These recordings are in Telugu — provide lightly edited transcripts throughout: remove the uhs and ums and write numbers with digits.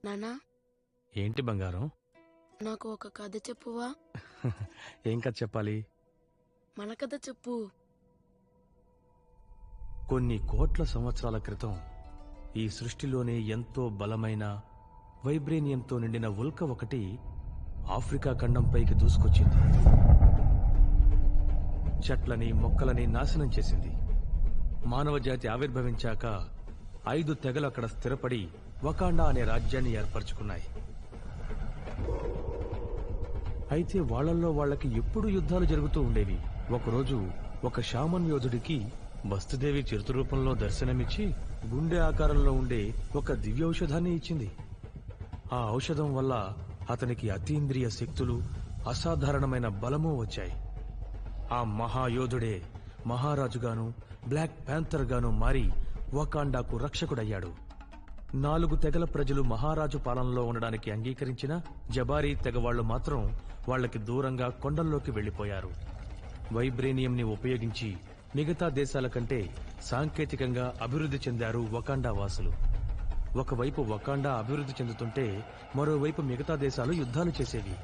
నానా, ఏంటి బంగారం? నాకు ఒక కథ చెప్పువా? ఏం కథ చెప్పాలి? మన కథ చెప్పు. కొన్ని కోట్ల సంవత్సరాల క్రితం ఈ సృష్టిలోనే ఎంతో బలమైన వైబ్రేనియంతో నిండిన ఉల్క ఒకటి ఆఫ్రికా ఖండంపైకి దూసుకొచ్చింది. చెట్లని మొక్కలని నాశనం చేసింది. మానవ జాతి ఆవిర్భవించాక 5 తెగలు అక్కడ స్థిరపడి వకాండా అనే రాజ్యాన్ని ఏర్పరచుకున్నాయి. అయితే వాళ్లల్లో వాళ్లకి ఎప్పుడూ యుద్ధాలు జరుగుతూ ఉండేవి. ఒకరోజు ఒక షామన్ యోధుడికి బస్తుదేవి చిరుత రూపంలో దర్శనమిచ్చి గుండె ఆకారంలో ఉండే ఒక దివ్య ఔషధాన్ని ఇచ్చింది. ఆ ఔషధం వల్ల అతనికి అతీంద్రియ శక్తులు, అసాధారణమైన బలమూ వచ్చాయి. ఆ మహాయోధుడే మహారాజుగాను బ్లాక్ ప్యాంథర్ గాను మారి వకాండాకు రక్షకుడయ్యాడు. 4 తెగల ప్రజలు మహారాజు పాలనలో ఉండడానికి అంగీకరించిన జబారీ తెగవాళ్లు మాత్రం వాళ్లకి దూరంగా కొండల్లోకి వెళ్లిపోయారు. వైబ్రేనియంని ఉపయోగించి మిగతా దేశాల కంటే సాంకేతికంగా అభివృద్ధి చెందారు వకాండా వాసులు. ఒకవైపు వకాండా అభివృద్ధి చెందుతుంటే మరోవైపు మిగతా దేశాలు యుద్ధాలు చేసేవి.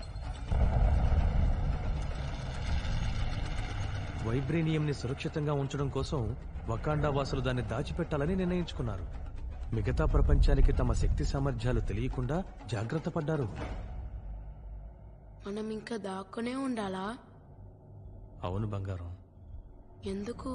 వైబ్రేనియంని సురక్షితంగా ఉంచడం కోసం వకాండా వాసులు దాన్ని దాచిపెట్టాలని నిర్ణయించుకున్నారు. మిగతా ప్రపంచానికి తమ శక్తి సామర్థ్యాలు తెలియకుండా జాగ్రత్త పడ్డారు. మనం ఇంకా దాక్కునే ఉండాలా? అవును బంగారం. ఎందుకు?